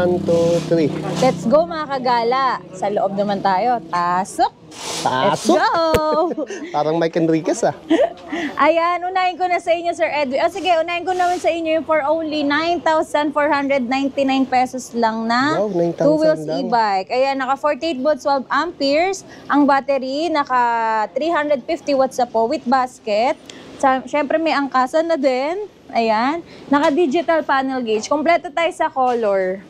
1, 2, 3. Let's go mga kagala. Sa loob naman tayo. Tasok! Let's Pasok! go! Parang Mike Enriquez ah. Ayan, unahin ko na sa inyo, Sir Edwin. O sige, unahin ko naman sa inyo yung for only 9,499 pesos lang na Wow, 9,000 two wheels lang. e-bike. Ayan, naka 48 volts, 12 amperes. Ang battery, naka 350 watts na po with basket. Siyempre may angkasan na din. Ayan, naka digital panel gauge. Kompleto tayo sa color.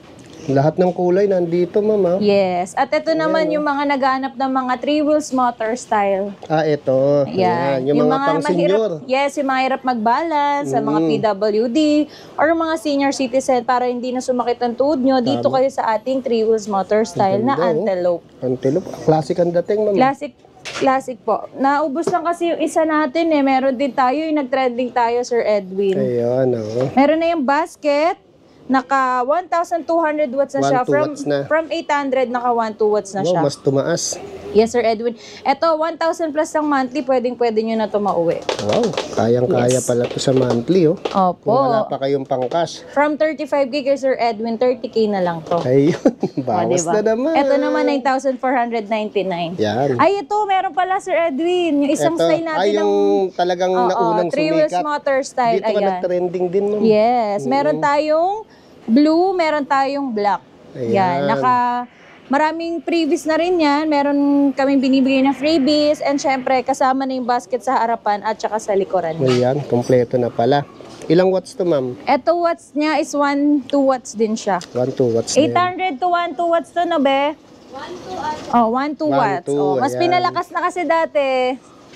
Lahat ng kulay nandito, ma'am. Yes. At ito naman yung mga naghanap ng mga 3 wheels motor style. Ah, ito. Ayan. Ayan. Yung mga pang-senior. Yes, yung mga hirap mag-balance sa mga PWD or mga senior citizen para hindi na sumakit ang tuhod nyo. Dito kayo sa ating 3 wheels motor style na Antelope. Antelope. Classic ang dating, ma'am. Classic po. Naubos lang kasi yung isa natin eh. Meron din tayo, yung nag-trending tayo, Sir Edwin. Ayan, oh. Meron na yung basket. Naka 1,200 watts na siya. 1,2 watts na. From 800, naka 1,2 watts na siya. Wow, mas tumaas. Yes, Sir Edwin. Ito, 1,000 plus ang monthly. Pwede nyo na ito mauwi. Wow, kayang-kaya pala to sa monthly, oh. Opo. Kung wala pa kayong pang-cash. From 35K kay Sir Edwin, 30K na lang to. Ayun, bawas diba? na naman. Ito naman, 9,499. Yan. Ay, ito, meron pala, Sir Edwin. Yung isang Ito, style natin yung talagang naunang 3 wheels sumikat. motor style. Dito ka Ayan. nag-trending din, ma'am. Yes. Meron tayong blue, meron tayong black. Ayan. Yan. Maraming freebies na rin yan. Meron kaming binibigay na freebies. And syempre, kasama na yung basket sa harapan at saka sa likuran. Ayan, kompleto na pala. Ilang watts to, ma'am? Ito watts niya is 1, 2 watts din siya. 1, 2 watts na yan. 800 to 1, 2 watts to na, be? 1, 2 watts. 2, Oh, mas ayan. pinalakas na kasi dati.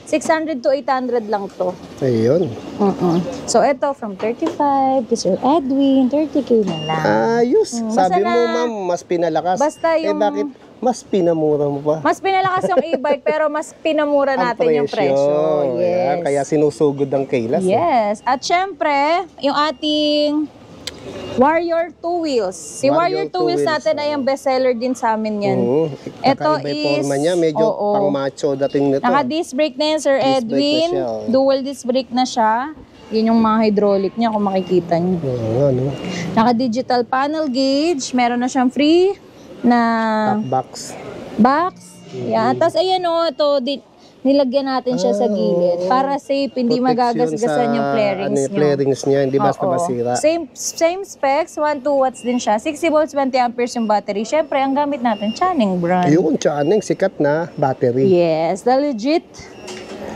600 to 800 lang to. Ayun. So, ito from 35 to Sir Edwin, 30K na lang. Ayos. basta Sabi mo, na- ma'am, mas pinalakas. Basta yung- bakit mas pinamura mo pa? Mas pinalakas yung e-bike pero mas pinamura Ang natin yung presyo. Ayan, Yes. kaya sinusugod ang Kaylas. Yes. At syempre, yung ating Warrior 2 wheels. Si Warrior Warrior 2 wheels 2 wheels, natin ay ang bestseller din sa amin yan. Ito Kakaiba yung forma niya. Medyo pang-macho dating nito. Naka-disc brake na yan, Sir Disc brake na Edwin. siya, oh. Dual disc brake na siya. Yun yung mga hydraulic niya kung makikita niyo. Ano? Naka-digital panel gauge. Meron na siyang free na Top box. box. Yan. Tapos ayan o, ito, nilagyan natin siya sa gilid. Para safe, hindi Protection magagasgasan yung flarings niyo. flarings niya, hindi basta Oo. masira. Same specs, 1, 2 watts din siya. 60 volts, 20 amperes yung battery. Syempre, ang gamit natin, Channing brand. Yung Channing, sikat na battery. Yes, the legit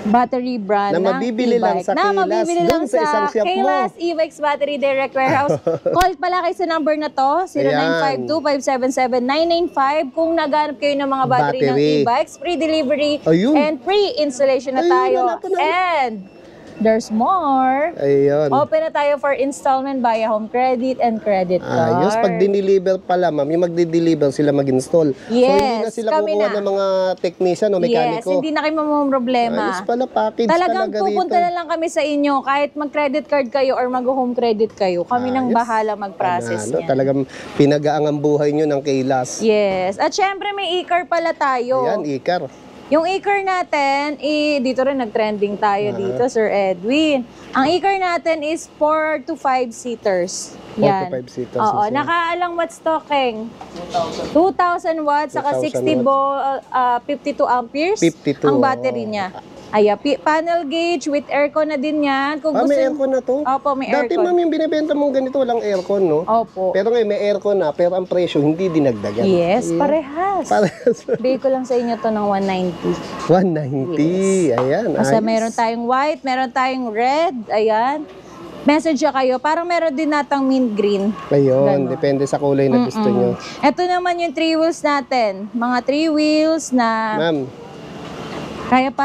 battery brand Na ng mabibili lang e-bike. sa Na Kaylas, mabibili dun lang sa isang shop mo. Kaylas e-bikes Battery Direct Warehouse. Call pala kayo sa number na to, 0952-577-995. Kung naghanap kayo ng mga battery ng e-bikes, free delivery Ayun. and free installation na Ayun, tayo. wala pa na. And there's more. Ayun. Open na tayo for installment via home credit and credit card. Ayos, pag diniliver pala, ma'am, yung magdi-deliver sila mag-install. So, hindi na Yes, sila kami kukuha na. ng mga technician o Yes, mekaniko. hindi na kayo mamumroblema. Ayos pala, package Talagang talaga pupunta rito. na lang kami sa inyo. Kahit mag-credit card kayo or mag-home credit kayo, kami nang Ayos. bahala mag-process Panalo, niyan. talagang pinagaang ang buhay nyo ng Kaylas. Yes. At syempre may e-car pala tayo. Ayan, Icar. Yung e-car natin, dito rin nag-trending tayo dito, Sir Edwin. Ang e-car natin is 4 to 5 seaters. 4 to 5 seaters. Oo, nakaalang watts to, Keng? 2,000 watts, saka 2,000 52 amperes 52, ang battery niya. Ayan, panel gauge with aircon na din yan. Kung may aircon na to? Opo, may Dati, aircon. ma'am, yung binibenta mong ganito, walang aircon, no? Opo. Pero ngayon, may aircon na, pero ang presyo hindi dinagdagan. Yes, parehas. Parehas. Bigay ko lang sa inyo to ng 190. 190. Ayan, Kasi ayos. meron tayong white, meron tayong red. Ayan. Message kayo. Parang meron din natang mint green. Ayun, depende sa kulay na gusto nyo. Ito naman yung 3 wheels natin. Mga 3 wheels na Ma'am, kaya pa